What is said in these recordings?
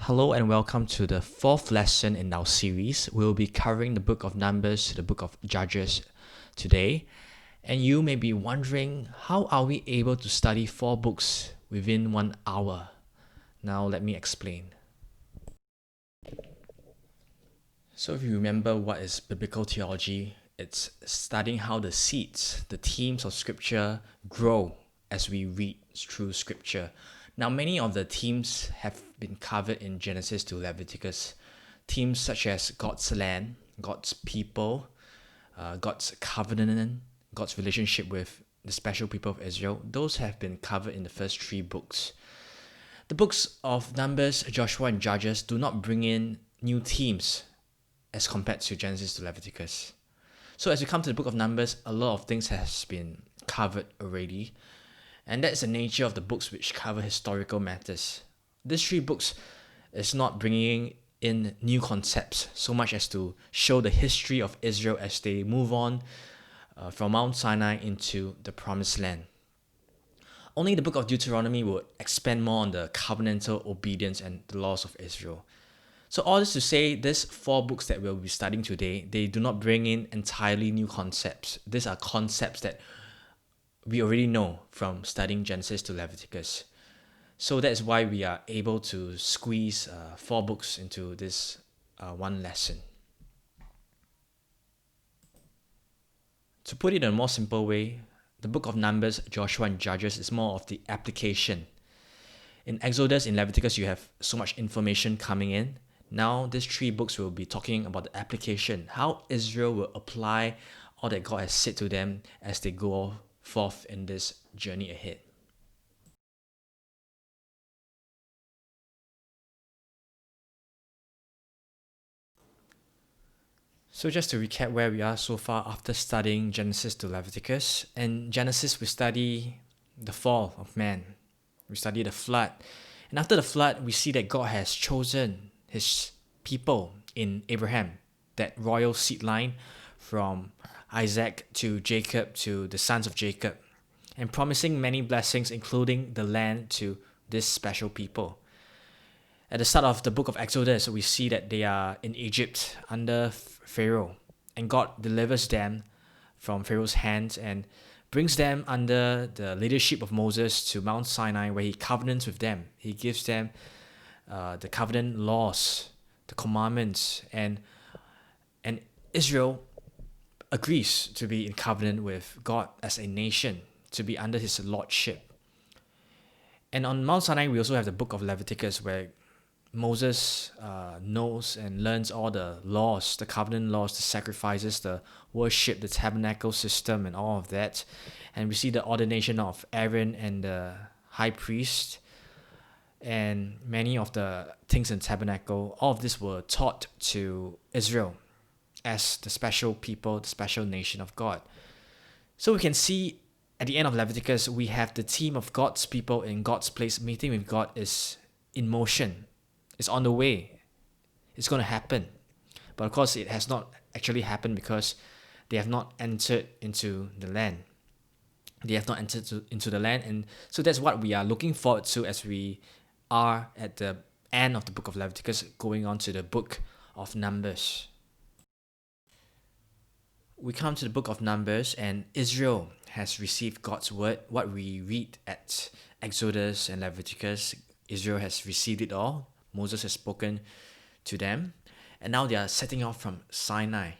Hello and welcome to the fourth lesson in our series. We'll be covering the book of Numbers to the book of Judges today. And you may be wondering, how are we able to study 4 books within 1 hour? Now let me explain. So if you remember what is biblical theology, it's studying how the seeds, the themes of scripture grow as we read through scripture. Now, many of the themes have been covered in Genesis to Leviticus. Themes such as God's land, God's people, God's covenant, God's relationship with the special people of Israel, those have been covered in the first 3 books. The books of Numbers, Joshua, and Judges do not bring in new themes as compared to Genesis to Leviticus. So as we come to the book of Numbers, a lot of things has been covered already. And that's the nature of the books which cover historical matters. These 3 books is not bringing in new concepts so much as to show the history of Israel as they move on from Mount Sinai into the Promised Land. Only the book of Deuteronomy will expand more on the covenantal obedience and the laws of Israel. So all this to say, these 4 books that we'll be studying today, they do not bring in entirely new concepts. These are concepts that we already know from studying Genesis to Leviticus. So that's why we are able to squeeze 4 books into this one lesson. To put it in a more simple way, the book of Numbers, Joshua, and Judges is more of the application. In Exodus, in Leviticus, you have so much information coming in. Now, these 3 books will be talking about the application, how Israel will apply all that God has said to them as they go forth in this journey ahead. So just to recap where we are so far after studying Genesis to Leviticus. In Genesis, we study the fall of man. We study the flood. And after the flood, we see that God has chosen his people in Abraham, that royal seed line from Isaac to Jacob to the sons of Jacob, and promising many blessings, including the land, to this special people. At the start of the book of Exodus, we see that they are in Egypt under Pharaoh, and God delivers them from Pharaoh's hands and brings them under the leadership of Moses to Mount Sinai, where he covenants with them. He gives them the covenant laws, the commandments, and Israel agrees to be in covenant with God as a nation, to be under his lordship. And on Mount Sinai, we also have the book of Leviticus, where Moses knows and learns all the laws, the covenant laws, the sacrifices, the worship, the tabernacle system, and all of that. And we see the ordination of Aaron and the high priest, and many of the things in tabernacle. All of this were taught to Israel as the special people, the special nation of God. So we can see at the end of Leviticus, we have the theme of God's people in God's place. Meeting with God is in motion. It's on the way. It's going to happen. But of course, it has not actually happened because they have not entered into the land. They have not entered into the land. And so that's what we are looking forward to as we are at the end of the book of Leviticus, going on to the book of Numbers. We come to the book of Numbers, and Israel has received God's word. What we read at Exodus and Leviticus, Israel has received it all. Moses has spoken to them, and now they are setting off from Sinai.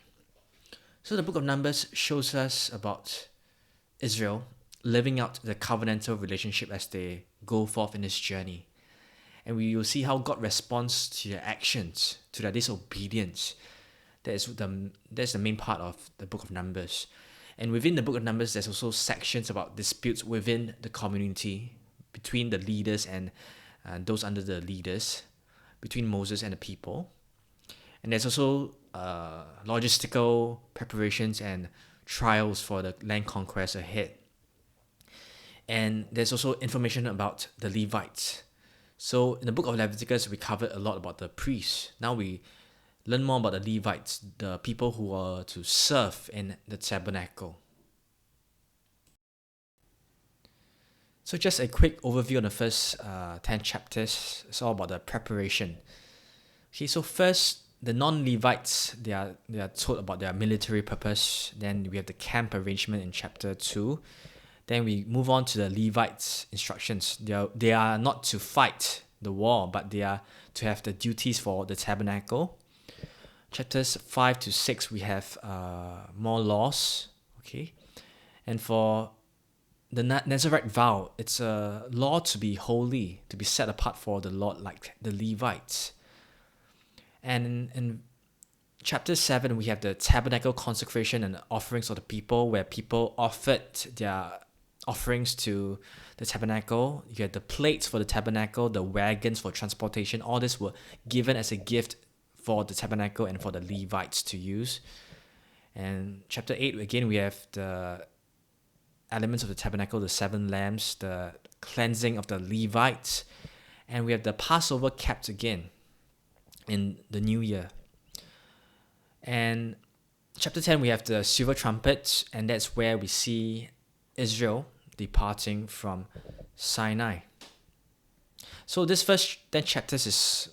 So the book of Numbers shows us about Israel living out the covenantal relationship as they go forth in this journey. And we will see how God responds to their actions, to their disobedience. That's the main part of the book of Numbers. And within the book of Numbers, there's also sections about disputes within the community, between the leaders and those under the leaders, between Moses and the people. And there's also logistical preparations and trials for the land conquest ahead. And there's also information about the Levites. So in the book of Leviticus, we covered a lot about the priests. Now we learn more about the Levites, the people who are to serve in the tabernacle. So just a quick overview on the first 10 chapters. It's all about the preparation. Okay, so first, the non-Levites, they are told about their military purpose. Then we have the camp arrangement in chapter 2. Then we move on to the Levites' instructions. They are not to fight the war, but they are to have the duties for the tabernacle. Chapters 5 to 6, we have more laws. Okay, and for the Nazarite vow, it's a law to be holy, to be set apart for the Lord, like the Levites. And in chapter 7, we have the tabernacle consecration and offerings of the people, where people offered their offerings to the tabernacle. You had the plates for the tabernacle, the wagons for transportation. All this were given as a gift for the tabernacle and for the Levites to use. And chapter 8, again, we have the elements of the tabernacle, the 7 lambs, the cleansing of the Levites, and we have the Passover kept again in the new year. And chapter 10, we have the silver trumpets, and that's where we see Israel departing from Sinai. So this first 10 chapters is,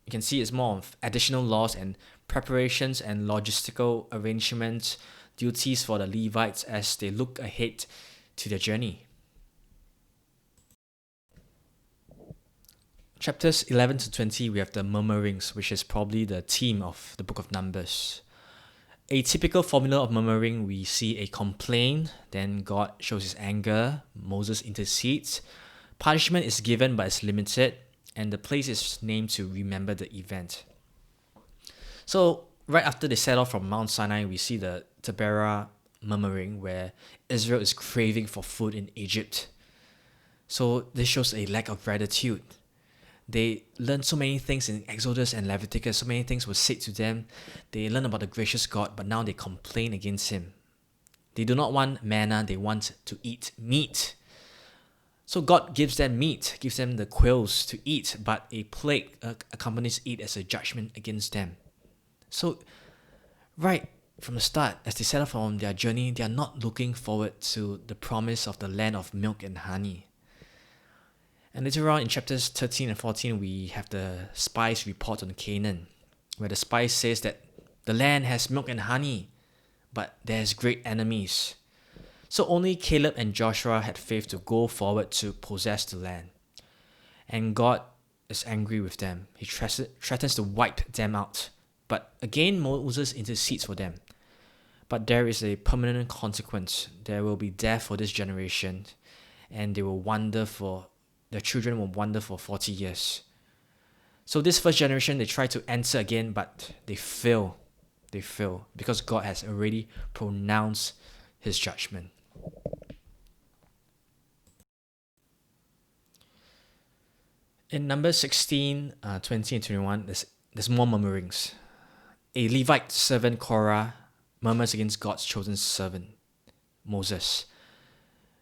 you can see, it's more of additional laws and preparations and logistical arrangements, duties for the Levites as they look ahead to their journey. Chapters 11 to 20, we have the murmurings, which is probably the theme of the book of Numbers. A typical formula of murmuring, we see a complaint, then God shows his anger, Moses intercedes, punishment is given but it's limited, and the place is named to remember the event. So right after they set off from Mount Sinai, we see the Taberah murmuring, where Israel is craving for food in Egypt. So this shows a lack of gratitude. They learned so many things in Exodus and Leviticus. So many things were said to them. They learned about the gracious God, but now they complain against him. They do not want manna, they want to eat meat. So God gives them meat, gives them the quails to eat, but a plague accompanies it as a judgment against them. So right from the start, as they set off on their journey, they are not looking forward to the promise of the land of milk and honey. And later on in chapters 13 and 14, we have the spies report on Canaan, where the spies says that the land has milk and honey, but there's great enemies. So only Caleb and Joshua had faith to go forward to possess the land. And God is angry with them. He threatens to wipe them out. But again, Moses intercedes for them. But there is a permanent consequence. There will be death for this generation, and their children will wander for 40 years. So this first generation, they try to enter again, but they fail. They fail because God has already pronounced his judgment. In Numbers 16, 20 and 21, there's more murmurings. A Levite servant, Korah, murmurs against God's chosen servant, Moses.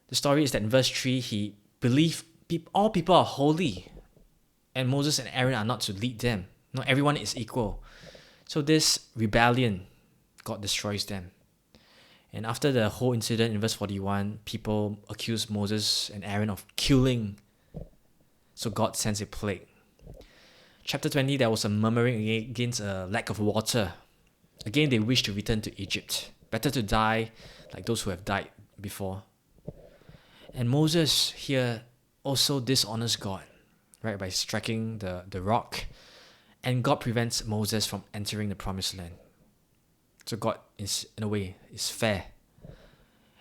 The story is that in verse 3, he believed all people are holy, and Moses and Aaron are not to lead them. Not everyone is equal. So this rebellion, God destroys them. And after the whole incident in verse 41, people accuse Moses and Aaron of killing. So God sends a plague. Chapter 20, there was a murmuring against a lack of water. Again, they wish to return to Egypt. Better to die like those who have died before. And Moses here also dishonors God, right, by striking the rock. And God prevents Moses from entering the promised land. So God is, in a way, is fair.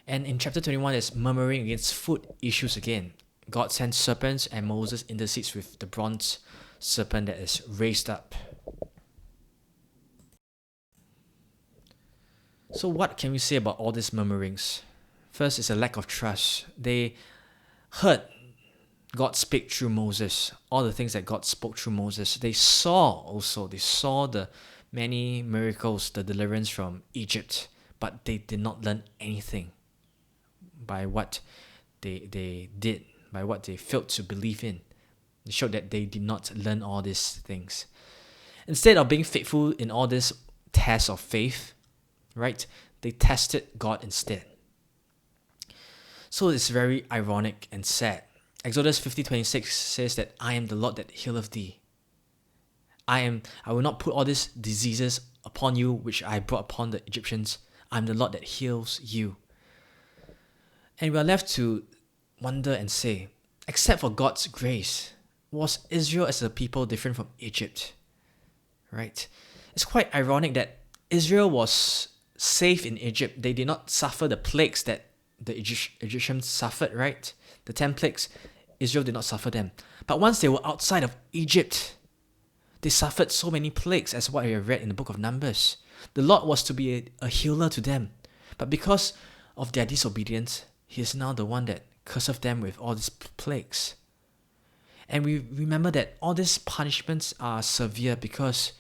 And in chapter 21, there's murmuring against food issues again. God sends serpents, and Moses intercedes with the bronze serpent that is raised up. So what can we say about all these murmurings? First is a lack of trust. They heard God speak through Moses, all the things that God spoke through Moses. They saw the many miracles, the deliverance from Egypt, but they did not learn anything by what they did, by what they failed to believe in. It showed that they did not learn all these things. Instead of being faithful in all these tests of faith, right, they tested God instead. So it's very ironic and sad. Exodus 50:26 says that I am the Lord that healeth thee. I will not put all these diseases upon you which I brought upon the Egyptians. I am the Lord that heals you. And we are left to wonder and say, except for God's grace, was Israel as a people different from Egypt? Right? It's quite ironic that Israel was safe in Egypt. They did not suffer the plagues that the Egyptians suffered, right? The 10 plagues, Israel did not suffer them. But once they were outside of Egypt, they suffered so many plagues, as what we have read in the book of Numbers. The Lord was to be a healer to them. But because of their disobedience, He is now the one that curseth them with all these plagues. And we remember that all these punishments are severe because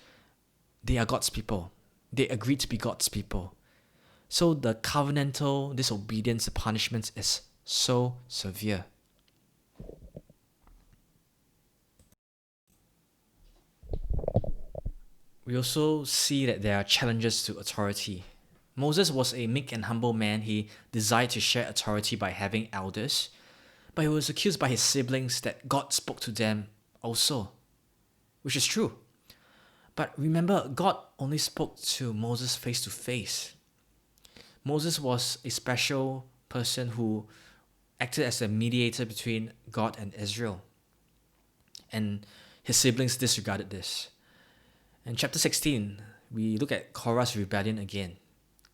they are God's people. They agreed to be God's people. So the covenantal disobedience, the punishment is so severe. We also see that there are challenges to authority. Moses was a meek and humble man. He desired to share authority by having elders, but he was accused by his siblings that God spoke to them also, which is true. But remember, God only spoke to Moses face to face. Moses was a special person who acted as a mediator between God and Israel. And his siblings disregarded this. In chapter 16, we look at Korah's rebellion again.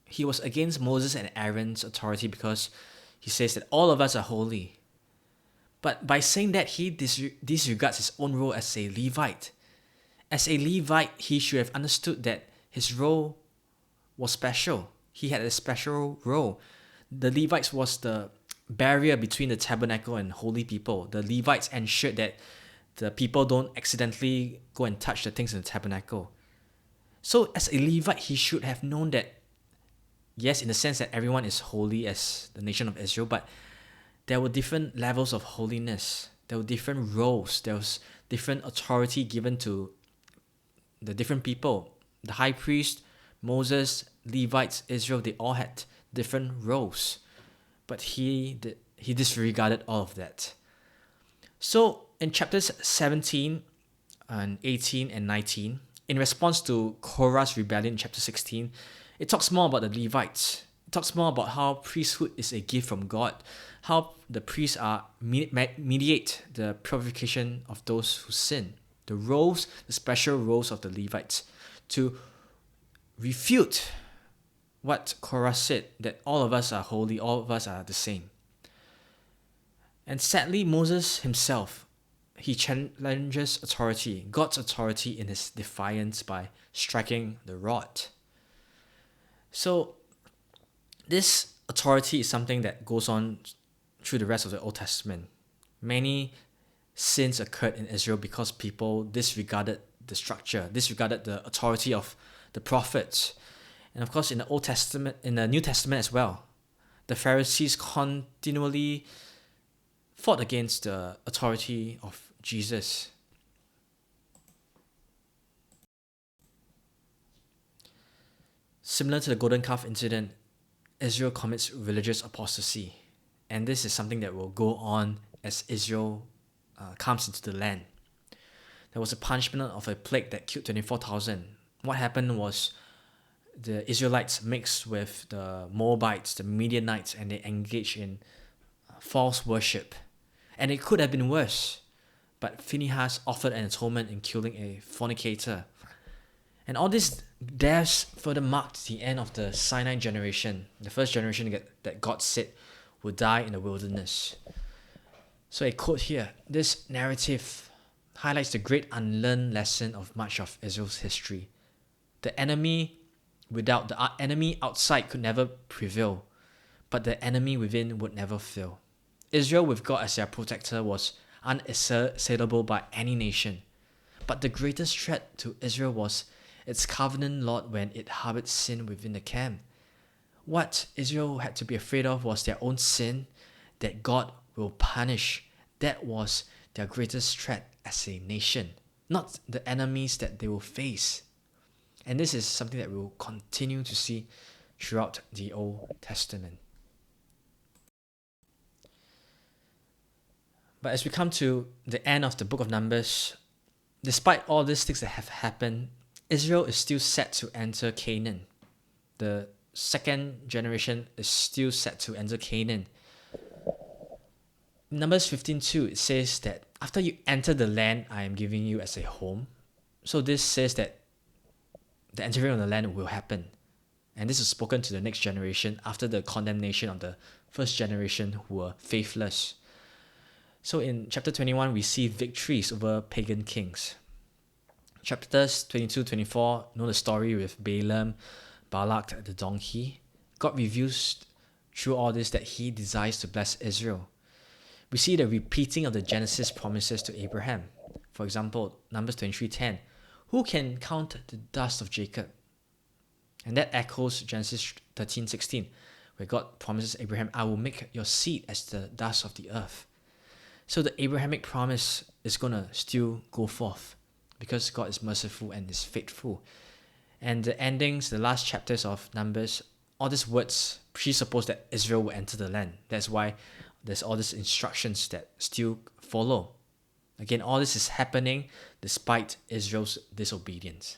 He was against Moses and Aaron's authority because he says that all of us are holy. But by saying that, he disregards his own role as a Levite. As a Levite, he should have understood that his role was special. He had a special role. The Levites was the barrier between the tabernacle and holy people. The Levites ensured that the people don't accidentally go and touch the things in the tabernacle. So as a Levite, he should have known that, yes, in the sense that everyone is holy as the nation of Israel, but there were different levels of holiness. There were different roles. There was different authority given to the different people. The high priest, Moses, Levites, Israel, they all had different roles. But he disregarded all of that. So in chapters 17 and 18 and 19, in response to Korah's rebellion in chapter 16, it talks more about the Levites. It talks more about how priesthood is a gift from God, how the priests are mediate the purification of those who sin. The roles, the special roles of the Levites, to refute what Korah said, that all of us are holy, all of us are the same. And sadly, Moses himself, he challenges authority, God's authority, in his defiance by striking the rod. So this authority is something that goes on through the rest of the Old Testament. Many sins occurred in Israel because people disregarded the structure, disregarded the authority of the prophets. And of course, in the Old Testament, in the New Testament as well, the Pharisees continually fought against the authority of Jesus. Similar to the golden calf incident, Israel commits religious apostasy. And this is something that will go on as Israel comes into the land. There was a punishment of a plague that killed 24,000. What happened was the Israelites mixed with the Moabites, the Midianites, and they engaged in false worship. And it could have been worse, but Phinehas offered an atonement in killing a fornicator. And all these deaths further marked the end of the Sinai generation, the first generation that God said would die in the wilderness. So a quote here: this narrative highlights the great unlearned lesson of much of Israel's history. The enemy outside could never prevail, but the enemy within would never fail. Israel with God as their protector was unassailable by any nation. But the greatest threat to Israel was its covenant Lord when it harbored sin within the camp. What Israel had to be afraid of was their own sin that God will punish. That was their greatest threat as a nation, not the enemies that they will face. And this is something that we will continue to see throughout the Old Testament. But as we come to the end of the book of Numbers, despite all these things that have happened, Israel is still set to enter Canaan. The second generation is still set to enter Canaan. Numbers 15:2, it says that after you enter the land I am giving you as a home. So this says that the entering of the land will happen. And this is spoken to the next generation after the condemnation of the first generation who were faithless. So in chapter 21, we see victories over pagan kings. Chapters 22-24, know the story with Balaam, Balak, the donkey. God reveals through all this that he desires to bless Israel. We see the repeating of the Genesis promises to Abraham. For example, Numbers 23:10, who can count the dust of Jacob? And that echoes Genesis 13:16, where God promises Abraham, I will make your seed as the dust of the earth. So the Abrahamic promise is going to still go forth because God is merciful and is faithful. And the endings, the last chapters of Numbers, all these words presuppose that Israel will enter the land. That's why there's all these instructions that still follow. Again, all this is happening despite Israel's disobedience.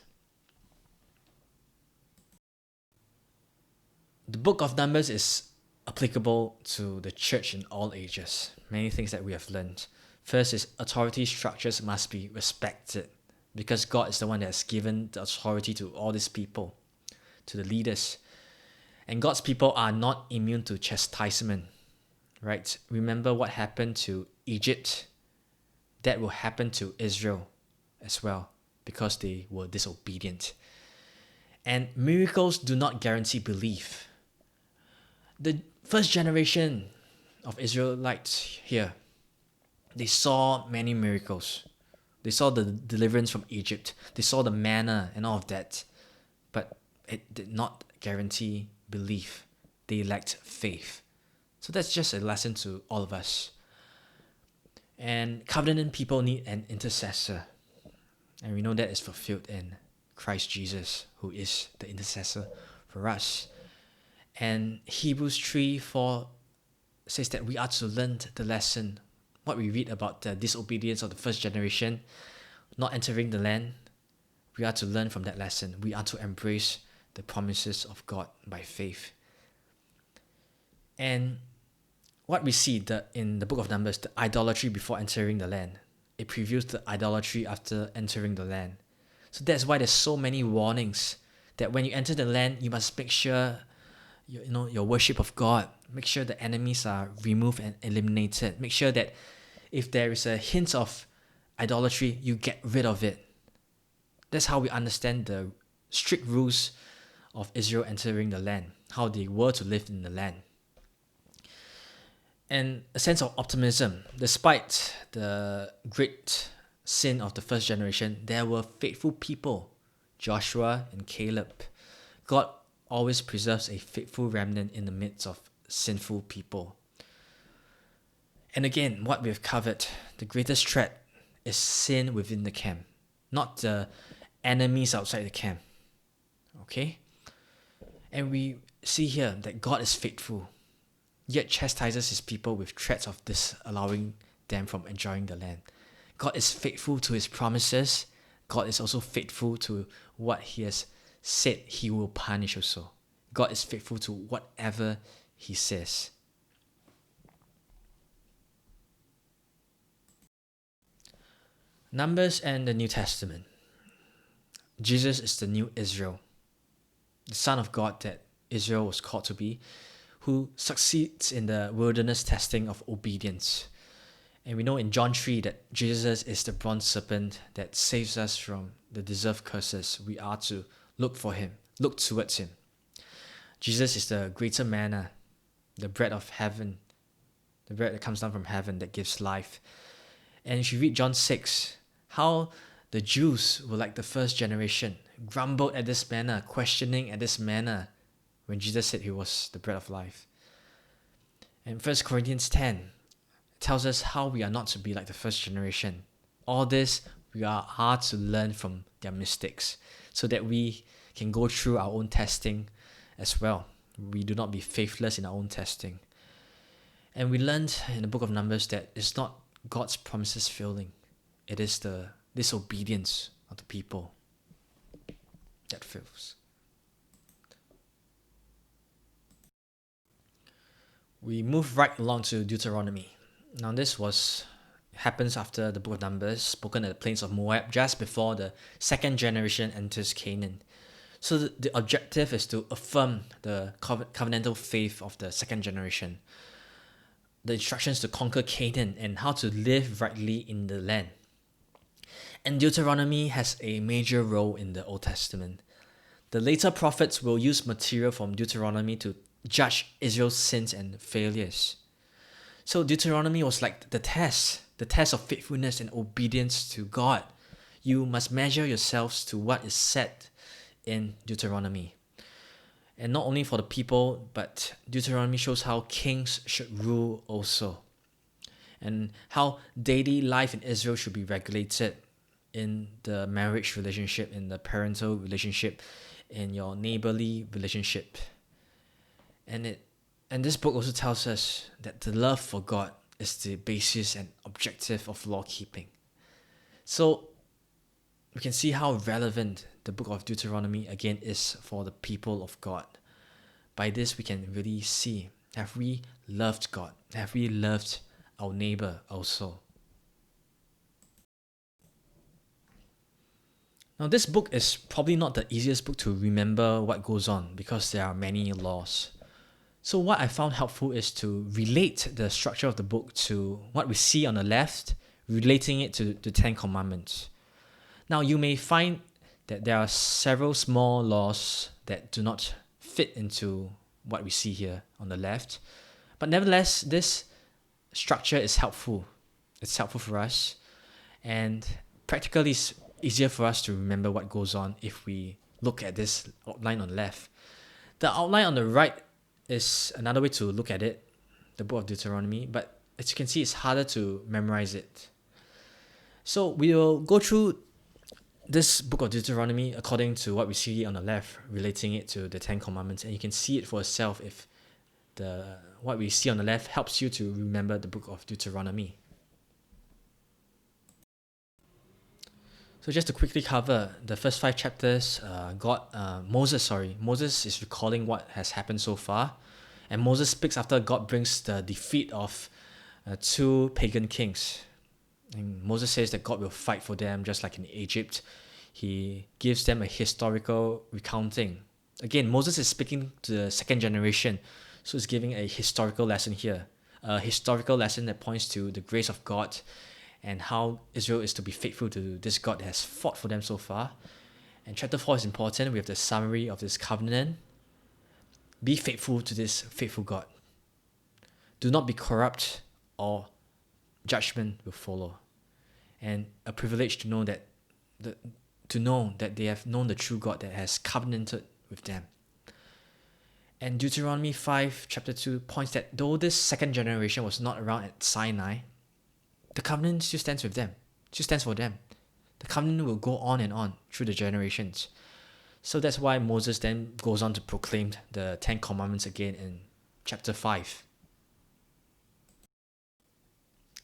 The book of Numbers is applicable to the church in all ages. Many things that we have learned. First is authority structures must be respected because God is the one that has given the authority to all these people, to the leaders. And God's people are not immune to chastisement, right? Remember what happened to Egypt? That will happen to Israel as well because they were disobedient. And miracles do not guarantee belief. The first generation of Israelites here, they saw many miracles. They saw the deliverance from Egypt. They saw the manna and all of that. But it did not guarantee belief. They lacked faith. So that's just a lesson to all of us. And covenant people need an intercessor. And we know that is fulfilled in Christ Jesus, who is the intercessor for us. And Hebrews 3:4 says that we are to learn the lesson. What we read about the disobedience of the first generation, not entering the land, we are to learn from that lesson. We are to embrace the promises of God by faith. And what we see in the book of Numbers, the idolatry before entering the land, it previews the idolatry after entering the land. So that's why there's so many warnings that when you enter the land, you must make sure your worship of God. Make sure the enemies are removed and eliminated. Make sure that if there is a hint of idolatry, you get rid of it. That's how we understand the strict rules of Israel entering the land, how they were to live in the land. And a sense of optimism. Despite the great sin of the first generation, there were faithful people, Joshua and Caleb. God always preserves a faithful remnant in the midst of sinful people. And again, what we've covered, the greatest threat is sin within the camp, not the enemies outside the camp. Okay? And we see here that God is faithful, yet chastises his people with threats of disallowing them from enjoying the land. God is faithful to his promises. God is also faithful to what he has said he will punish also. God is faithful to whatever he says. Numbers and the New Testament. Jesus is the new Israel, the Son of God that Israel was called to be, who succeeds in the wilderness testing of obedience. And we know in John 3 that Jesus is the bronze serpent that saves us from the deserved curses. We are to look for him, look towards him. Jesus is the greater manna, the bread of heaven, the bread that comes down from heaven that gives life. And if you read John 6, how the Jews were like the first generation, grumbled at this manna, questioning at this manna when Jesus said he was the bread of life. And 1 Corinthians 10 tells us how we are not to be like the first generation. All this we are to learn from their mistakes so that we can go through our own testing as well. We do not be faithless in our own testing. And we learned in the book of Numbers that it's not God's promises failing. It is the disobedience of the people that fails. We move right along to Deuteronomy. Now this happens after the book of Numbers, spoken at the plains of Moab, just before the second generation enters Canaan. So the objective is to affirm the covenantal faith of the second generation, the instructions to conquer Canaan, and how to live rightly in the land. And Deuteronomy has a major role in the Old Testament. The later prophets will use material from Deuteronomy to judge Israel's sins and failures. So Deuteronomy was like the test of faithfulness and obedience to God. You must measure yourselves to what is said in Deuteronomy. And not only for the people, but Deuteronomy shows how kings should rule also, and how daily life in Israel should be regulated in the marriage relationship, in the parental relationship, in your neighborly relationship. And this book also tells us that the love for God is the basis and objective of law keeping. So we can see how relevant the book of Deuteronomy again is for the people of God. By this we can really see, have we loved God? Have we loved our neighbor also? Now this book is probably not the easiest book to remember what goes on because there are many laws. So what I found helpful is to relate the structure of the book to what we see on the left, relating it to the Ten Commandments. Now you may find that there are several small laws that do not fit into what we see here on the left, but nevertheless this structure is helpful. It's helpful for us, and practically it's easier for us to remember what goes on if we look at this outline on the left. The outline on the right is another way to look at it, the book of Deuteronomy, but as you can see, it's harder to memorize it. So we will go through this book of Deuteronomy according to what we see on the left, relating it to the Ten Commandments, and you can see it for yourself if what we see on the left helps you to remember the book of Deuteronomy. So just to quickly cover the first 5 chapters, Moses is recalling what has happened so far, and Moses speaks after God brings the defeat of 2 pagan kings. And Moses says that God will fight for them just like in Egypt. He gives them a historical recounting. Again, Moses is speaking to the second generation, so he's giving a historical lesson here, a historical lesson that points to the grace of God and how Israel is to be faithful to this God that has fought for them so far. And chapter 4 is important. We have the summary of this covenant. Be faithful to this faithful God. Do not be corrupt, or judgment will follow. And a privilege to know that they have known the true God that has covenanted with them. And Deuteronomy 5 chapter 2 points that though this second generation was not around at Sinai, the covenant still stands with them, still stands for them. The covenant will go on and on through the generations. So that's why Moses then goes on to proclaim the 10 Commandments again in chapter 5.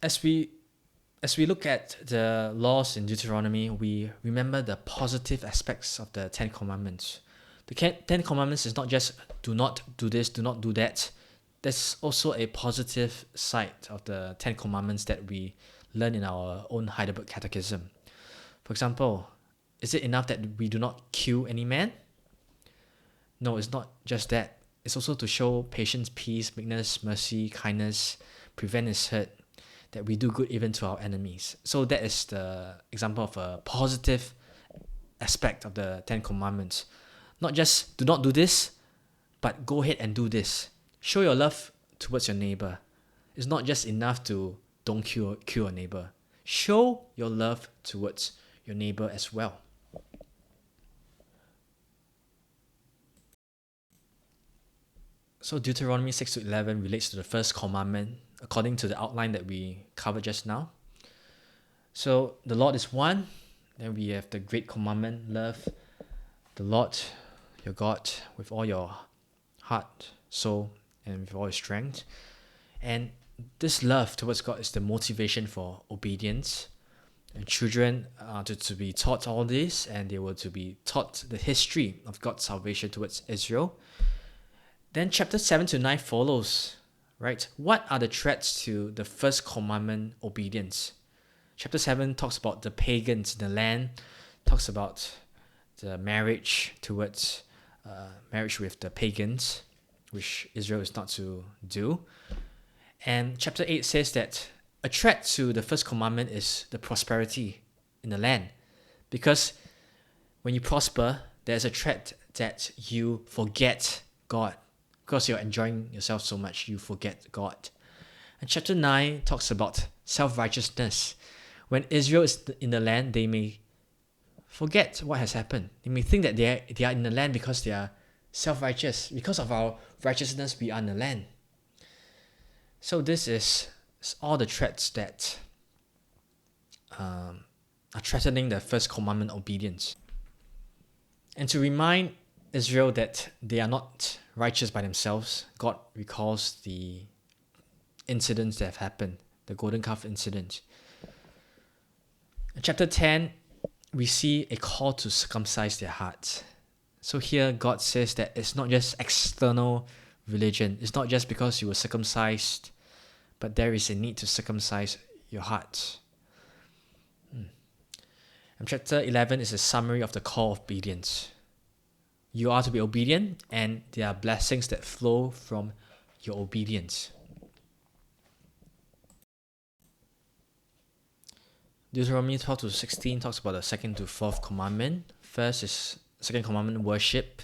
As we look at the laws in Deuteronomy, we remember the positive aspects of the 10 Commandments. The 10 Commandments is not just do not do this, do not do that. There's also a positive side of the 10 Commandments that we learn in our own Heidelberg Catechism. For example, is it enough that we do not kill any man? No, it's not just that. It's also to show patience, peace, meekness, mercy, kindness, prevent his hurt, that we do good even to our enemies. So that is the example of a positive aspect of the 10 Commandments. Not just do not do this, but go ahead and do this. Show your love towards your neighbor. It's not just enough to don't kill a neighbor. Show your love towards your neighbor as well. So Deuteronomy 6 to 11 relates to the first commandment according to the outline that we covered just now. So the Lord is one. Then we have the great commandment, love the Lord your God with all your heart, soul, and with all your strength. And this love towards God is the motivation for obedience. And children are to be taught all this, and they were to be taught the history of God's salvation towards Israel. Then chapter 7 to 9 follows, right? What are the threats to the first commandment obedience? Chapter 7 talks about the pagans in the land, talks about the marriage towards marriage with the pagans, which Israel is not to do. And chapter 8 says that a threat to the first commandment is the prosperity in the land. Because when you prosper, there's a threat that you forget God. Because you're enjoying yourself so much, you forget God. And chapter 9 talks about self-righteousness. When Israel is in the land, they may forget what has happened. They may think that they are in the land because they are self-righteous. Because of our righteousness, we are in the land. So this is all the threats that are threatening the first commandment obedience. And to remind Israel that they are not righteous by themselves, God recalls the incidents that have happened, the golden calf incident. In chapter 10, we see a call to circumcise their hearts. So here God says that it's not just external religion. It's not just because you were circumcised, but there is a need to circumcise your heart. And chapter 11 is a summary of the call of obedience. You are to be obedient, and there are blessings that flow from your obedience. Deuteronomy 12 to 16 talks about the second to fourth commandment. First is second commandment, worship.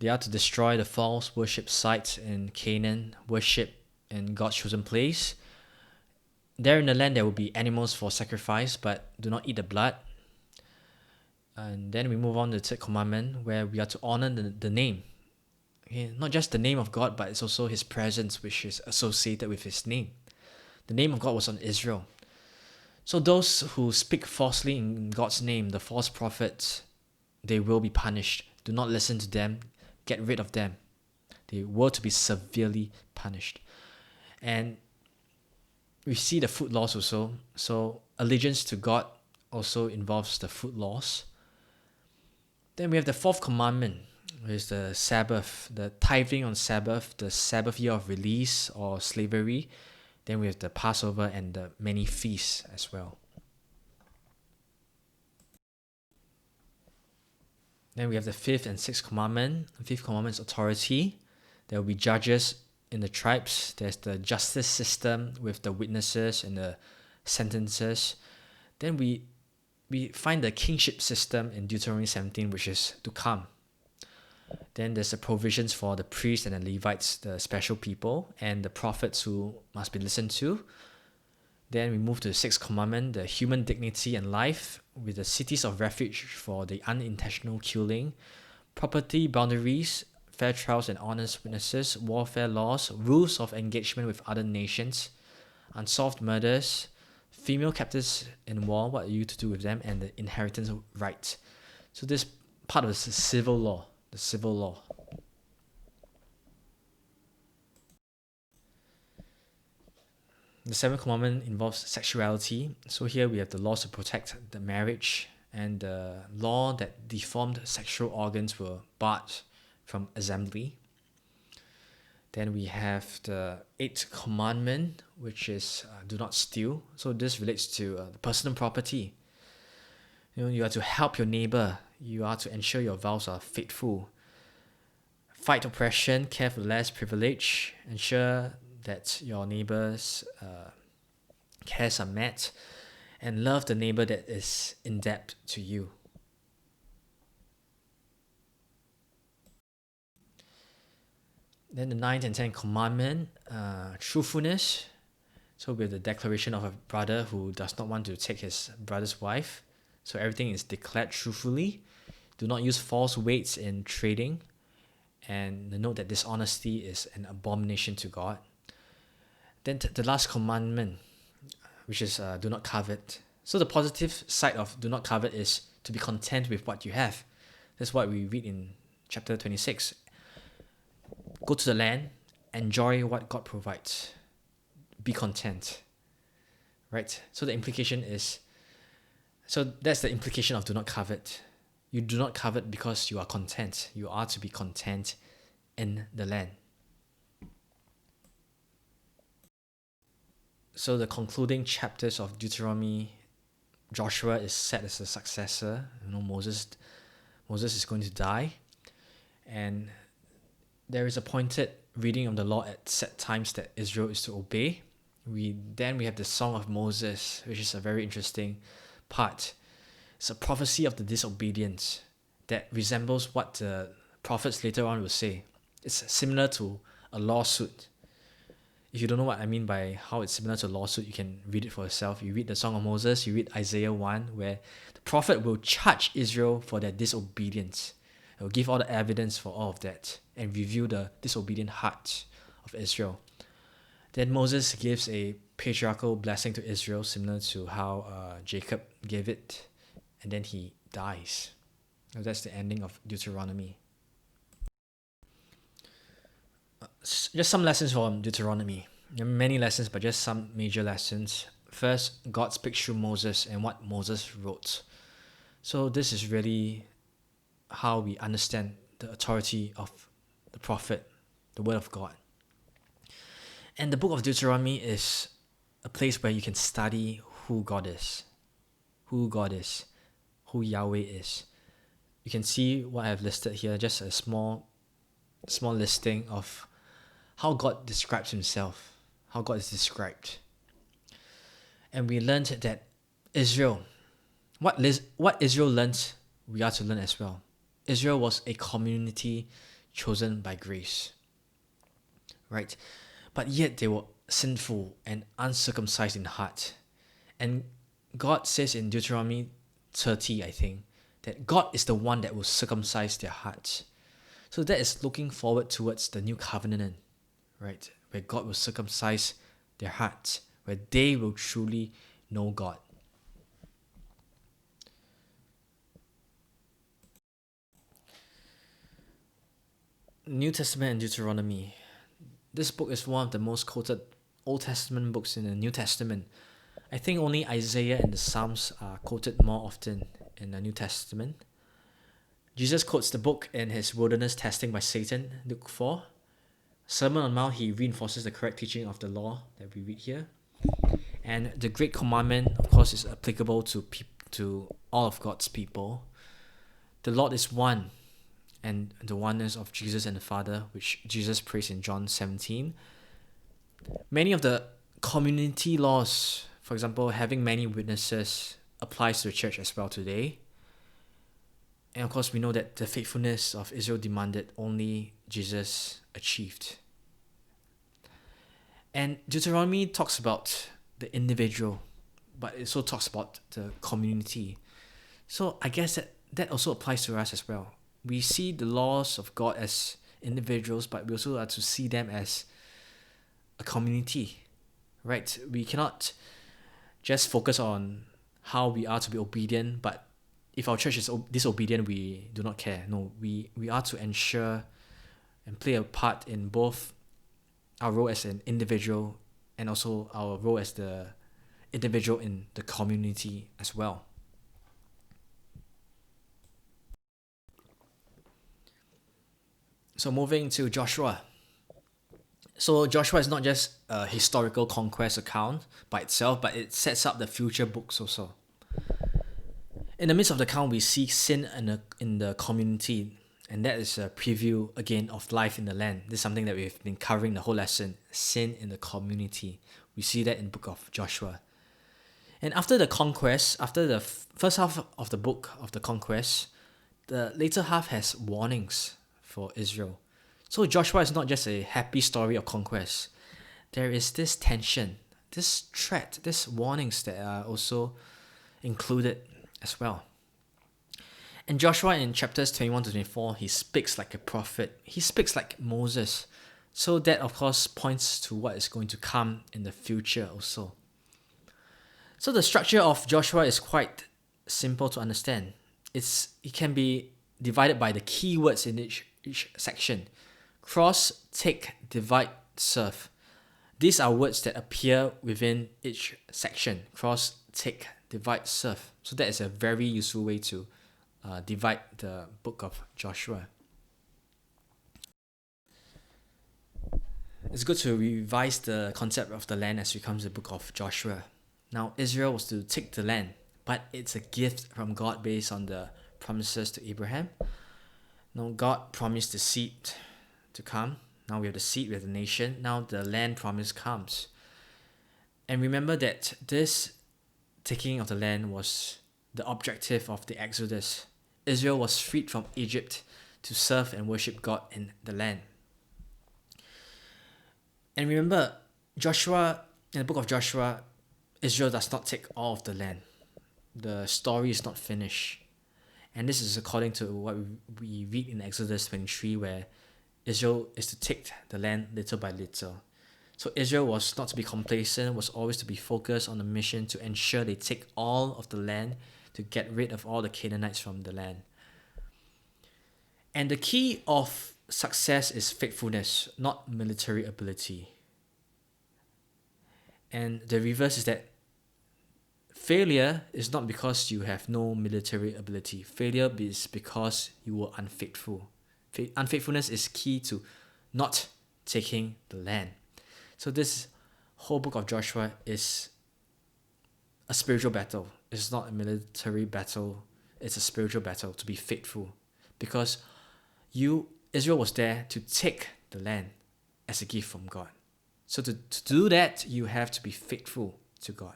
They are to destroy the false worship sites in Canaan, worship in God's chosen place. There in the land there will be animals for sacrifice, but do not eat the blood. And then we move on to the third commandment, where we are to honor the name. Okay? Not just the name of God, but it's also His presence, which is associated with His name. The name of God was on Israel. So those who speak falsely in God's name, the false prophets, they will be punished. Do not listen to them. Get rid of them. They were to be severely punished. And we see the food laws also. So allegiance to God also involves the food laws. Then we have the fourth commandment, which is the Sabbath, the tithing on Sabbath, the Sabbath year of release or slavery. Then we have the Passover and the many feasts as well. Then we have the fifth and sixth commandment. The fifth commandment is authority. There will be judges in the tribes. There's the justice system with the witnesses and the sentences. Then we find the kingship system in Deuteronomy 17, which is to come. Then there's the provisions for the priests and the Levites, the special people, and the prophets who must be listened to. Then we move to the sixth commandment, the human dignity and life, with the cities of refuge for the unintentional killing, property boundaries, fair trials and honest witnesses, warfare laws, rules of engagement with other nations, unsolved murders, female captives in war, what are you to do with them, and the inheritance rights. So this part of the civil law. The civil law. The seventh commandment involves sexuality. So here we have the laws to protect the marriage, and the law that deformed sexual organs were barred from assembly. Then we have the eighth commandment, which is do not steal. So this relates to personal property. You are to help your neighbor. You are to ensure your vows are faithful. Fight oppression, care for the less privileged, ensure that your neighbor's cares are met, and love the neighbor that is in debt to you. Then the ninth and tenth commandment, truthfulness. So with the declaration of a brother who does not want to take his brother's wife. So everything is declared truthfully. Do not use false weights in trading. And note that dishonesty is an abomination to God. Then the last commandment, which is do not covet. So the positive side of do not covet is to be content with what you have. That's what we read in chapter 26. Go to the land, enjoy what God provides. be content. Right? So that's the implication of do not covet. You do not covet because you are content. You are to be content in the land. So the concluding chapters of Deuteronomy, Joshua is set as a successor. Moses is going to die, and there is appointed reading of the law at set times that Israel is to obey. We have the Song of Moses, which is a very interesting part. It's a prophecy of the disobedience that resembles what the prophets later on will say. It's similar to a lawsuit. If you don't know what I mean by how it's similar to a lawsuit, you can read it for yourself. You read the Song of Moses, you read Isaiah 1, where the prophet will charge Israel for their disobedience. He will give all the evidence for all of that and reveal the disobedient heart of Israel. Then Moses gives a patriarchal blessing to Israel, similar to how Jacob gave it, and then he dies. So that's the ending of Deuteronomy. Just some lessons from Deuteronomy. There are many lessons, but just some major lessons. First, God speaks through Moses and what Moses wrote. So this is really how we understand the authority of the prophet, the word of God. And the book of Deuteronomy is a place where you can study who God is, who Yahweh is. You can see what I have listed here, just a small listing of how God describes himself, how God is described. And we learned that Israel, what Israel learned, we are to learn as well. Israel was a community chosen by grace, right? But yet they were sinful and uncircumcised in heart. And God says in Deuteronomy 30, I think, that God is the one that will circumcise their hearts. So that is looking forward towards the new covenant, right? Where God will circumcise their hearts, where they will truly know God. New Testament and Deuteronomy. This book is one of the most quoted Old Testament books in the New Testament. I think only Isaiah and the Psalms are quoted more often in the New Testament. Jesus quotes the book in his wilderness testing by Satan, Luke 4. Sermon on the Mount, he reinforces the correct teaching of the law that we read here. And the Great Commandment, of course, is applicable to all of God's people. The Lord is one, and the oneness of Jesus and the Father, which Jesus prays in John 17. Many of the community laws, for example, having many witnesses, applies to the church as well today. And of course, we know that the faithfulness of Israel demanded only Jesus achieved. And Deuteronomy talks about the individual, but it also talks about the community. So I guess that also applies to us as well. We see the laws of God as individuals, but we also are to see them as a community, right? We cannot just focus on how we are to be obedient, but if our church is disobedient, we do not care. No, we are to ensure and play a part in both our role as an individual and also our role as the individual in the community as well. So moving to Joshua. So Joshua is not just a historical conquest account by itself, but it sets up the future books also. In the midst of the account, we see sin in the community, and that is a preview again of life in the land. This is something that we've been covering the whole lesson, sin in the community. We see that in the book of Joshua. And after the conquest, after the first half of the book of the conquest, the later half has warnings for Israel. So Joshua is not just a happy story of conquest. There is this tension, this threat, these warnings that are also included as well. And Joshua in chapters 21 to 24, he speaks like a prophet. He speaks like Moses. So that, of course, points to what is going to come in the future also. So the structure of Joshua is quite simple to understand. It can be divided by the key words in each section. Cross, take, divide, serve. These are words that appear within each section: cross, take, divide, serve. So that is a very useful way to divide the book of Joshua. It's good to revise the concept of the land as we come to the book of Joshua. Now, Israel was to take the land, but it's a gift from God based on the promises to Abraham. Now, God promised the seed to come. Now we have the seed, we have the nation. Now the land promise comes. And remember that this taking of the land was the objective of the Exodus. Israel was freed from Egypt to serve and worship God in the land. And remember, Joshua, in the book of Joshua, Israel does not take all of the land. The story is not finished. And this is according to what we read in Exodus 23, where Israel is to take the land little by little. So Israel was not to be complacent, was always to be focused on the mission to ensure they take all of the land, to get rid of all the Canaanites from the land. And the key of success is faithfulness, not military ability. And the reverse is that failure is not because you have no military ability. Failure is because you were unfaithful. Unfaithfulness is key to not taking the land. So this whole book of Joshua is a spiritual battle. It's not a military battle. It's a spiritual battle to be faithful. Because Israel was there to take the land as a gift from God. So to do that, you have to be faithful to God.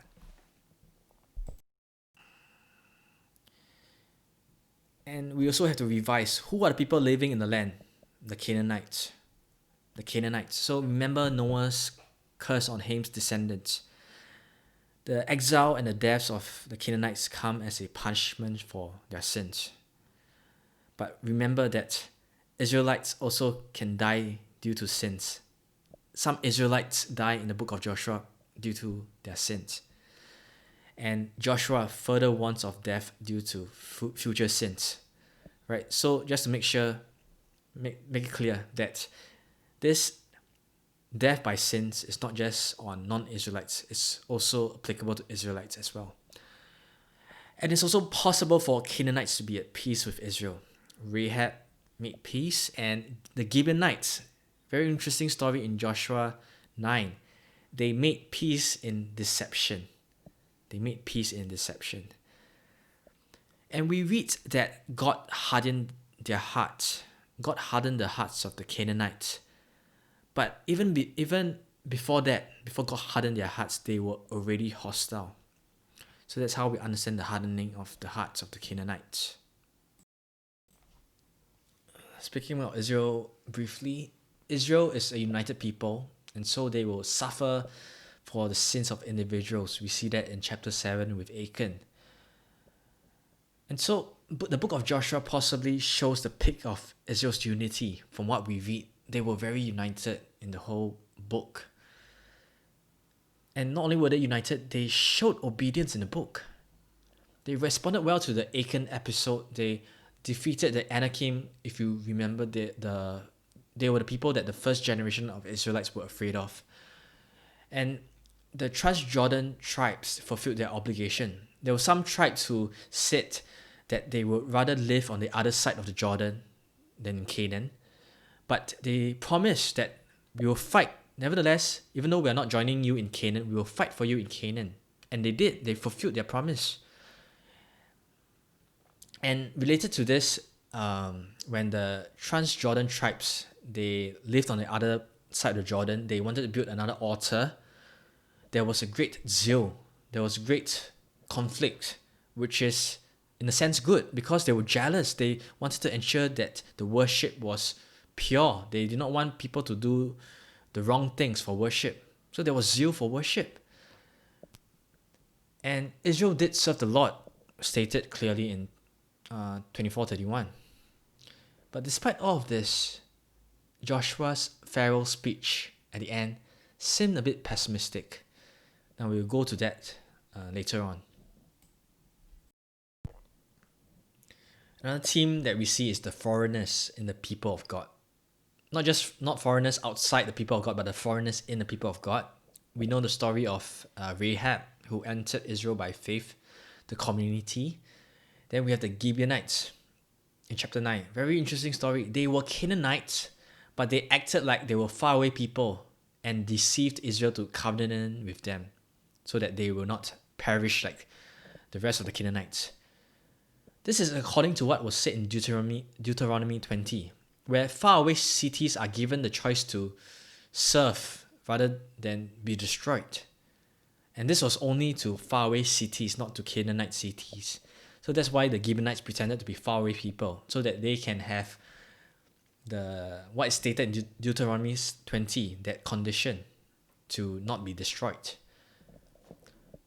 And we also have to revise who are the people living in the land? The Canaanites. The Canaanites. So remember Noah's curse on Ham's descendants. The exile and the deaths of the Canaanites come as a punishment for their sins. But remember that Israelites also can die due to sins. Some Israelites die in the book of Joshua due to their sins. And Joshua further warns of death due to future sins. Right? So just to make it clear that this death by sins is not just on non-Israelites, it's also applicable to Israelites as well. And it's also possible for Canaanites to be at peace with Israel. Rahab made peace, and the Gibeonites, very interesting story in Joshua 9, they made peace in deception. And we read that God hardened their hearts. God hardened the hearts of the Canaanites. But even before that, before God hardened their hearts, they were already hostile. So that's how we understand the hardening of the hearts of the Canaanites. Speaking about Israel briefly, Israel is a united people, and so they will suffer for the sins of individuals. We see that in chapter 7 with Achan. And so the book of Joshua possibly shows the peak of Israel's unity. From what we read, they were very united in the whole book. And not only were they united, they showed obedience in the book. They responded well to the Achan episode. They defeated the Anakim. If you remember, they were the people that the first generation of Israelites were afraid of. And the Transjordan tribes fulfilled their obligation. There were some tribes who said that they would rather live on the other side of the Jordan than in Canaan. But they promised that we will fight. Nevertheless, even though we are not joining you in Canaan, we will fight for you in Canaan. And they did. They fulfilled their promise. And related to this, when the Transjordan tribes, they lived on the other side of the Jordan, they wanted to build another altar. There was a great zeal. There was great conflict, which is, in a sense, good because they were jealous. They wanted to ensure that the worship was pure. They did not want people to do the wrong things for worship. So there was zeal for worship. And Israel did serve the Lord, stated clearly in 24:31. But despite all of this, Joshua's farewell speech at the end seemed a bit pessimistic. Now we'll go to that later on. Another theme that we see is the foreigners in the people of God. not foreigners outside the people of God, but the foreigners in the people of God. We know the story of Rahab, who entered Israel by faith, the community. Then we have the Gibeonites in chapter 9. Very interesting story. They were Canaanites, but they acted like they were faraway people and deceived Israel to covenant with them so that they will not perish like the rest of the Canaanites. This is according to what was said in Deuteronomy 20, where faraway cities are given the choice to serve rather than be destroyed. And this was only to faraway cities, not to Canaanite cities. So that's why the Gibeonites pretended to be faraway people, so that they can have what is stated in Deuteronomy 20, that condition to not be destroyed.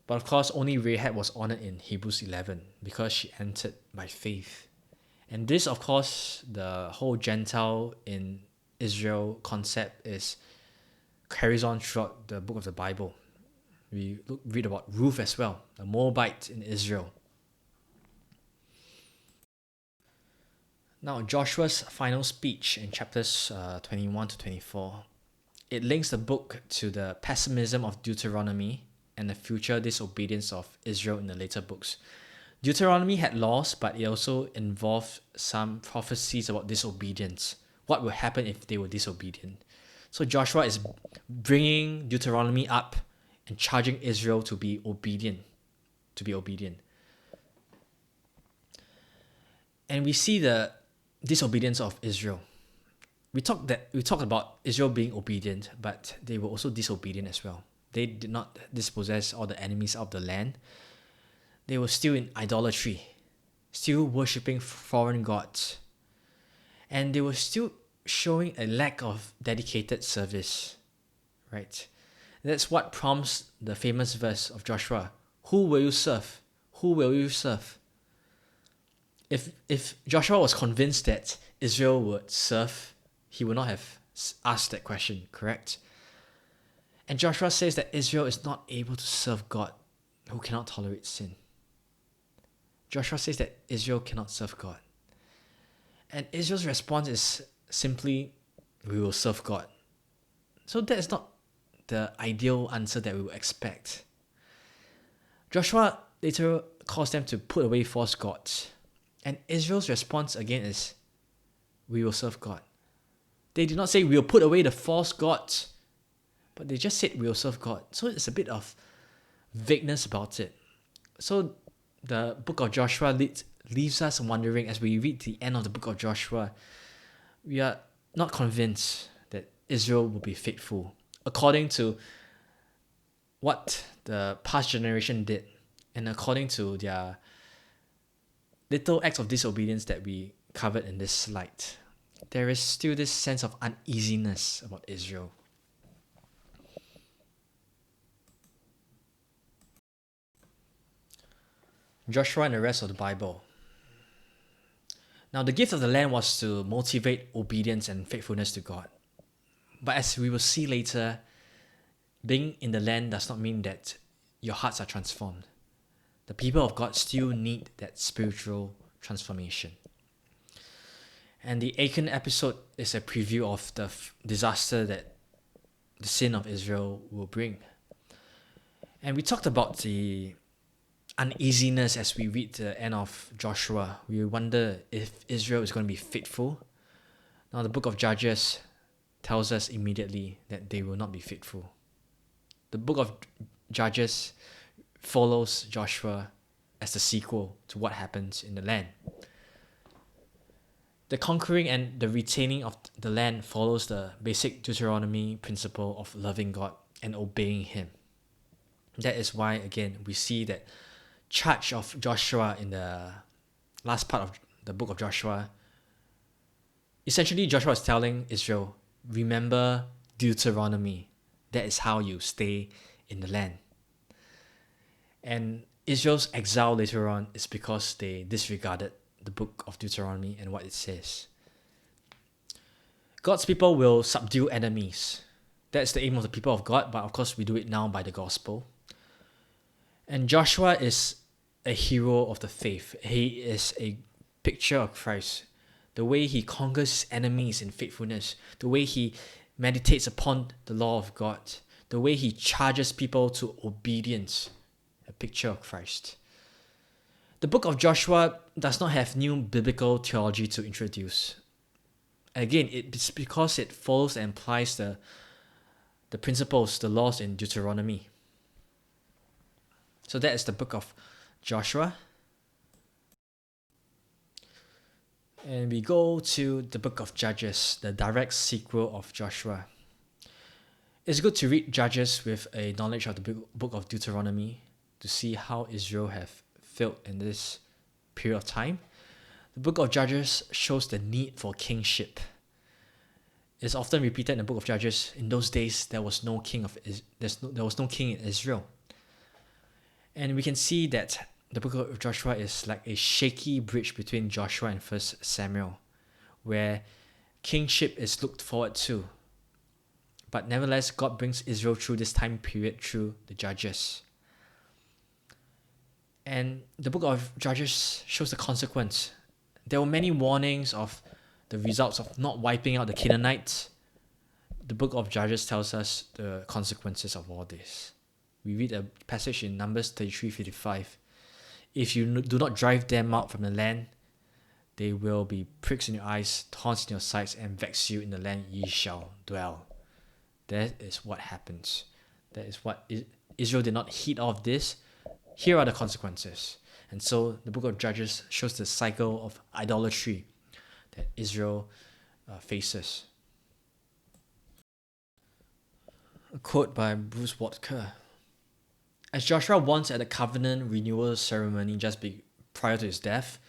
But of course, only Rahab was honored in Hebrews 11 because she entered by faith. And this, of course, the whole Gentile in Israel concept carries on throughout the book of the Bible. We read about Ruth as well, a Moabite in Israel. Now, Joshua's final speech in chapters 21 to 24, it links the book to the pessimism of Deuteronomy and the future disobedience of Israel in the later books. Deuteronomy had laws, but it also involved some prophecies about disobedience. What will happen if they were disobedient? So Joshua is bringing Deuteronomy up and charging Israel to be obedient. And we see the disobedience of Israel. We talked about Israel being obedient, but they were also disobedient as well. They did not dispossess all the enemies of the land. They were still in idolatry, still worshipping foreign gods. And they were still showing a lack of dedicated service, right? That's what prompts the famous verse of Joshua. Who will you serve? Who will you serve? If Joshua was convinced that Israel would serve, he would not have asked that question, correct? And Joshua says that Israel is not able to serve God who cannot tolerate sin. Joshua says that Israel cannot serve God. And Israel's response is simply, we will serve God. So that is not the ideal answer that we would expect. Joshua later calls them to put away false gods. And Israel's response again is, we will serve God. They did not say, we will put away the false gods, but they just said, we will serve God. So it's a bit of vagueness about it. So the book of Joshua leaves us wondering, as we read the end of the book of Joshua, we are not convinced that Israel will be faithful according to what the past generation did and according to their little acts of disobedience that we covered in this slide. There is still this sense of uneasiness about Israel. Joshua and the rest of the Bible. Now, the gift of the land was to motivate obedience and faithfulness to God. But as we will see later, being in the land does not mean that your hearts are transformed. The people of God still need that spiritual transformation. And the Achan episode is a preview of the disaster that the sin of Israel will bring. And we talked about the uneasiness as we read the end of Joshua. We wonder if Israel is going to be faithful. Now the book of Judges tells us immediately that they will not be faithful. The book of Judges follows Joshua as the sequel to what happens in the land. The conquering and the retaining of the land follows the basic Deuteronomy principle of loving God and obeying Him. That is why, again, we see that charge of Joshua in the last part of the book of Joshua. Essentially, Joshua is telling Israel, remember Deuteronomy. That is how you stay in the land. And Israel's exile later on is because they disregarded the book of Deuteronomy and what it says. God's people will subdue enemies. That's the aim of the people of God, but of course we do it now by the gospel. And Joshua is a hero of the faith. He is a picture of Christ. the way he conquers his enemies in faithfulness, the way he meditates upon the law of God, the way he charges people to obedience, a picture of Christ. The book of Joshua does not have new biblical theology to introduce. Again, it's because it follows and applies the principles, the laws in Deuteronomy. So that is the book of Joshua. And we go to the book of Judges, the direct sequel of Joshua. It's good to read Judges with a knowledge of the book of Deuteronomy to see how Israel have failed in this period of time. The book of Judges shows the need for kingship. It's often repeated in the book of Judges. In those days, there was no king in Israel. And we can see that the book of Joshua is like a shaky bridge between Joshua and 1 Samuel, where kingship is looked forward to. But nevertheless, God brings Israel through this time period through the Judges. And the book of Judges shows the consequence. There were many warnings of the results of not wiping out the Canaanites. The book of Judges tells us the consequences of all this. We read a passage in Numbers 33:55. If you do not drive them out from the land, they will be pricks in your eyes, thorns in your sides, and vex you in the land ye shall dwell. That is what happens. That is what Israel did not heed of this. Here are the consequences. And so the book of Judges shows the cycle of idolatry that Israel faces. A quote by Bruce Waltker. As Joshua once at the covenant renewal ceremony prior to his death,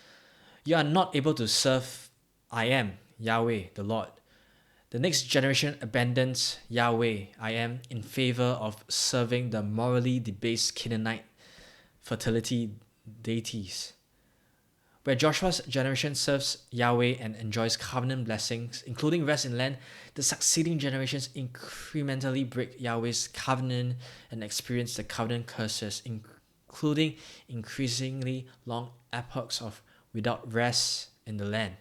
you are not able to serve I am, Yahweh, the Lord. The next generation abandons Yahweh, I am, in favor of serving the morally debased Canaanite fertility deities. Where Joshua's generation serves Yahweh and enjoys covenant blessings, including rest in land, the succeeding generations incrementally break Yahweh's covenant and experience the covenant curses, including increasingly long epochs of without rest in the land.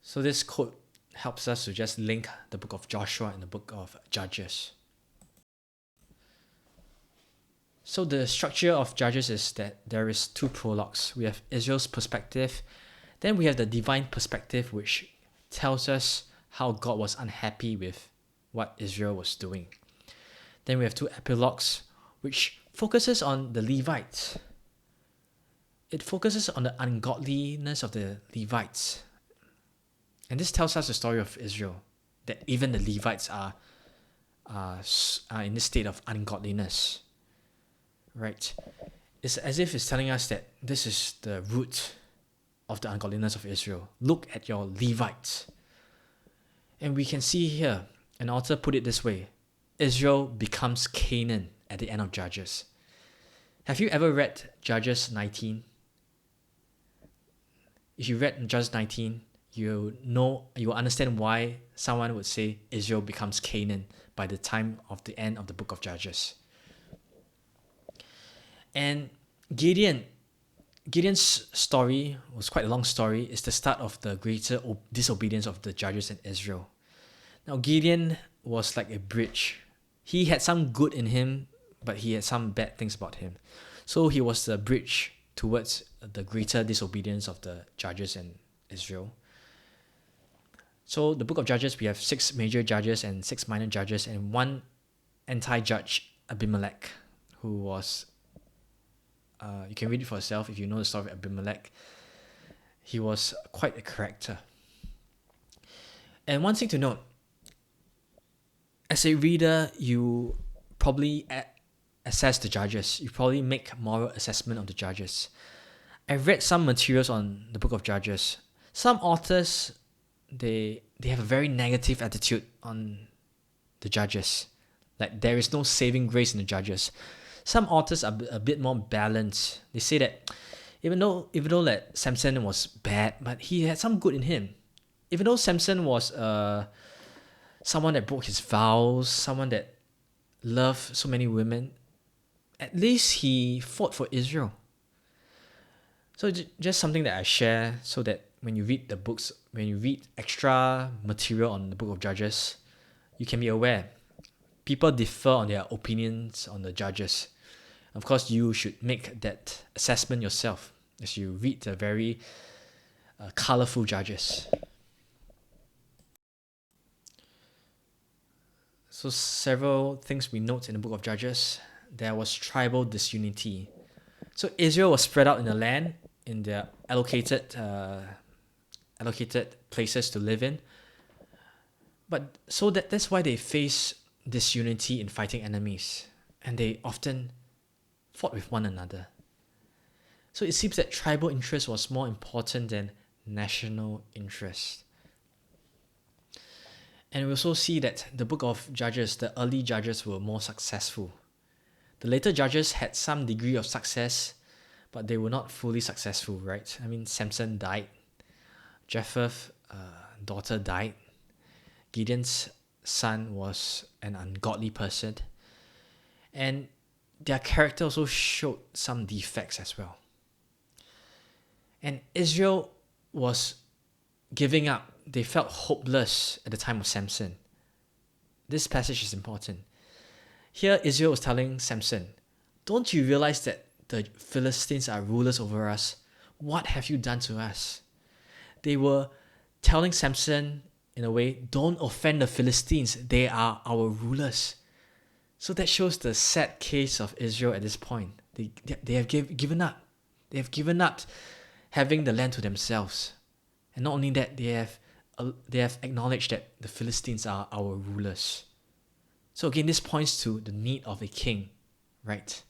So this quote helps us to just link the book of Joshua and the book of Judges. So the structure of Judges is that there is two prologues. We have Israel's perspective, then we have the divine perspective, which tells us how God was unhappy with what Israel was doing. Then we have two epilogues, which focuses on the Levites. It focuses on the ungodliness of the Levites. And this tells us the story of Israel, that even the Levites are in this state of ungodliness. Right? It's as if it's telling us that this is the root of the ungodliness of Israel. Look at your Levites. And we can see here, an author put it this way: Israel becomes Canaan at the end of Judges. Have you ever read Judges 19? If you read Judges 19, you will understand why someone would say Israel becomes Canaan by the time of the end of the book of Judges. And Gideon's story was quite a long story. It's the start of the greater disobedience of the judges in Israel. Now, Gideon was like a bridge. He had some good in him, but he had some bad things about him. So he was the bridge towards the greater disobedience of the judges in Israel. So the book of Judges, we have 6 major judges and 6 minor judges, and one anti-judge, Abimelech, who was... you can read it for yourself if you know the story of Abimelech. He was quite a character. And one thing to note, as a reader, you probably assess the judges. You probably make moral assessment of the judges. I've read some materials on the book of Judges. Some authors, they have a very negative attitude on the judges. Like there is no saving grace in the judges. Some authors are a bit more balanced. They say that even though that Samson was bad, but he had some good in him. Even though Samson was someone that broke his vows, someone that loved so many women, at least he fought for Israel. So just something that I share so that when you read the books, when you read extra material on the book of Judges, you can be aware. People differ on their opinions on the judges. Of course, you should make that assessment yourself as you read the very colorful judges. So several things we note in the book of Judges. There was tribal disunity. So Israel was spread out in the land in their allocated places to live in. But so that's why they face disunity in fighting enemies, and they often fought with one another. So it seems that tribal interest was more important than national interest. And we also see that the book of Judges, the early judges were more successful. The later judges had some degree of success, but they were not fully successful, right? I mean, Samson died. Jephthah's daughter died. Gideon's son was an ungodly person. And their character also showed some defects as well. And Israel was giving up. They felt hopeless at the time of Samson. This passage is important. Here, Israel was telling Samson, "Don't you realize that the Philistines are rulers over us? What have you done to us?" They were telling Samson, in a way, "Don't offend the Philistines. They are our rulers." So that shows the sad case of Israel at this point. They have given up. They have given up having the land to themselves. And not only that, they have acknowledged that the Philistines are our rulers. So again, this points to the need of a king, right?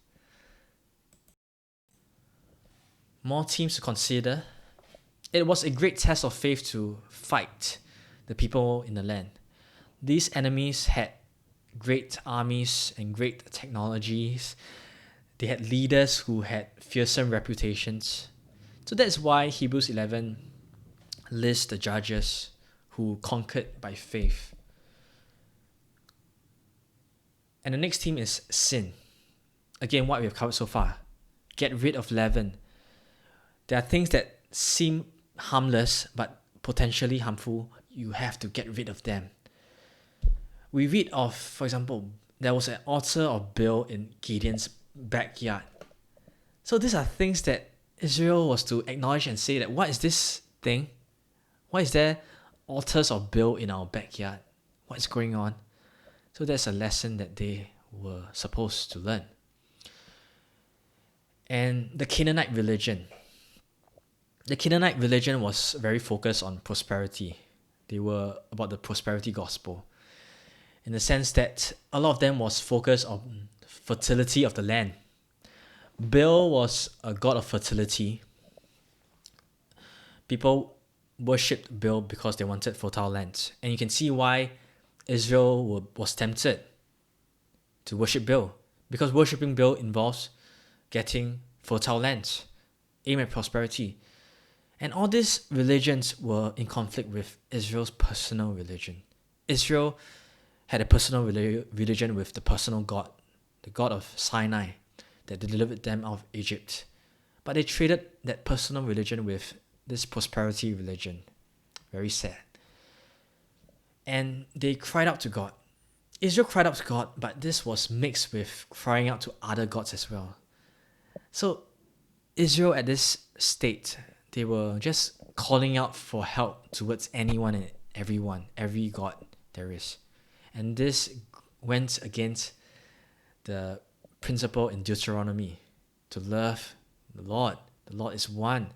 More themes to consider. It was a great test of faith to fight the people in the land. These enemies had great armies and great technologies. They had leaders who had fearsome reputations. So that's why Hebrews 11 lists the judges who conquered by faith. And the next theme is sin. Again, what we have covered so far. Get rid of leaven. There are things that seem harmless but potentially harmful. You have to get rid of them. We read of, for example, there was an altar of Baal in Gideon's backyard. So these are things that Israel was to acknowledge and say that, what is this thing? Why is there altars of Baal in our backyard? What's going on? So that's a lesson that they were supposed to learn. And the Canaanite religion. The Canaanite religion was very focused on prosperity. They were about the prosperity gospel, in the sense that a lot of them was focused on fertility of the land. Baal was a god of fertility. People worshipped Baal because they wanted fertile lands. And you can see why Israel was tempted to worship Baal, because worshipping Baal involves getting fertile lands, aim at prosperity. And all these religions were in conflict with Israel's personal religion. Israel had a personal religion with the personal God, the God of Sinai, that delivered them out of Egypt. But they traded that personal religion with this prosperity religion. Very sad. And they cried out to God. Israel cried out to God, but this was mixed with crying out to other gods as well. So Israel at this state, they were just calling out for help towards anyone and everyone, every god there is. And this went against the principle in Deuteronomy to love the Lord. The Lord is one.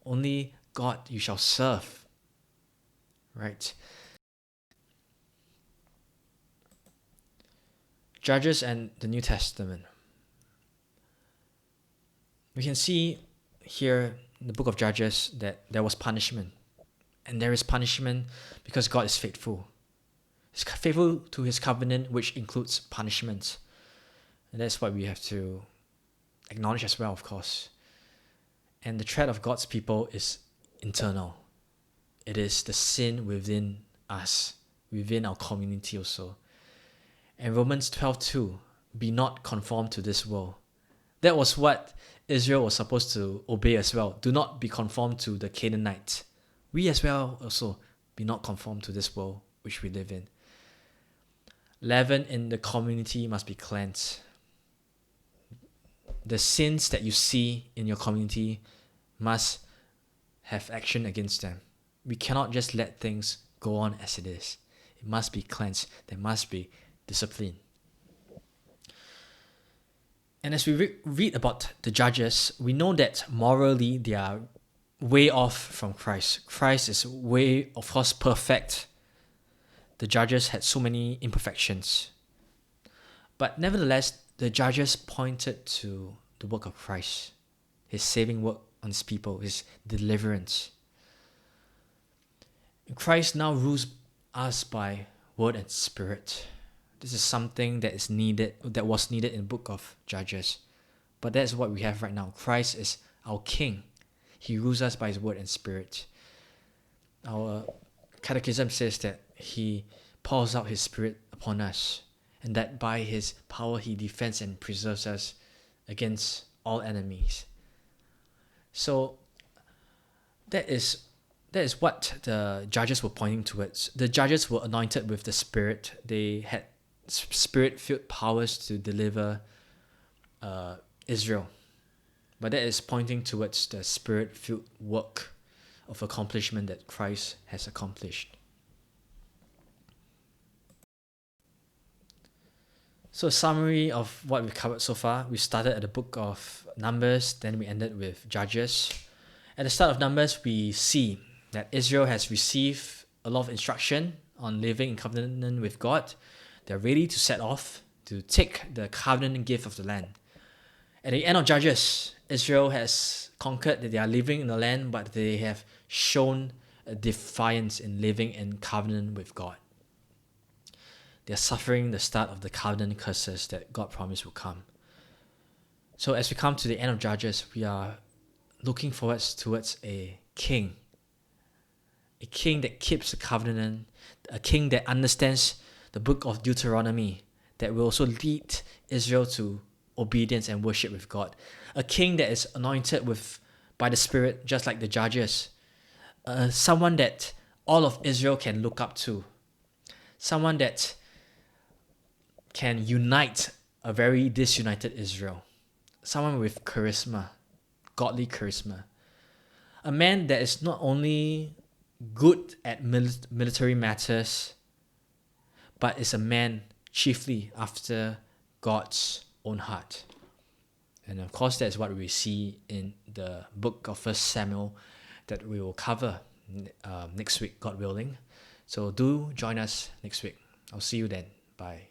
Only God you shall serve. Right? Judges and the New Testament. We can see here in the book of Judges that there was punishment. And there is punishment because God is faithful. He's faithful to his covenant, which includes punishment. And that's what we have to acknowledge as well, of course. And the threat of God's people is internal. It is the sin within us, within our community also. And Romans 12:2, be not conformed to this world, That was what Israel was supposed to obey as well. Do not be conformed to the Canaanites. We as well also be not conformed to this world which we live in. Leaven in the community must be cleansed. The sins that you see in your community must have action against them. We cannot just let things go on as it is. It must be cleansed. There must be discipline. And as we read about the judges, we know that morally they are way off from Christ. Christ is way, of course, perfect. The judges had so many imperfections. But nevertheless, the judges pointed to the work of Christ, his saving work on his people, his deliverance. Christ now rules us by word and spirit. This is something that was needed in the book of Judges. But that's what we have right now. Christ is our King. He rules us by his word and spirit. Our catechism says that he pours out his spirit upon us, and that by his power he defends and preserves us against all enemies. So that is what the judges were pointing towards. The judges were anointed with the Spirit. They had Spirit-filled powers to deliver Israel. But that is pointing towards the Spirit-filled work of accomplishment that Christ has accomplished. So a summary of what we've covered so far. We started at the book of Numbers, then we ended with Judges. At the start of Numbers, we see that Israel has received a lot of instruction on living in covenant with God. They're ready to set off to take the covenant gift of the land. At the end of Judges, Israel has conquered that they are living in the land, but they have shown a defiance in living in covenant with God. They are suffering the start of the covenant curses that God promised will come. So as we come to the end of Judges, we are looking forward towards a king that keeps the covenant, a king that understands the book of Deuteronomy, that will also lead Israel to obedience and worship with God. A king that is anointed by the Spirit, just like the judges. Someone that all of Israel can look up to. Someone that can unite a very disunited Israel. Someone with charisma, godly charisma. A man that is not only good at military matters, but is a man chiefly after God's own heart. And of course, that's what we see in the book of 1 Samuel that we will cover next week, God willing. So do join us next week. I'll see you then. Bye.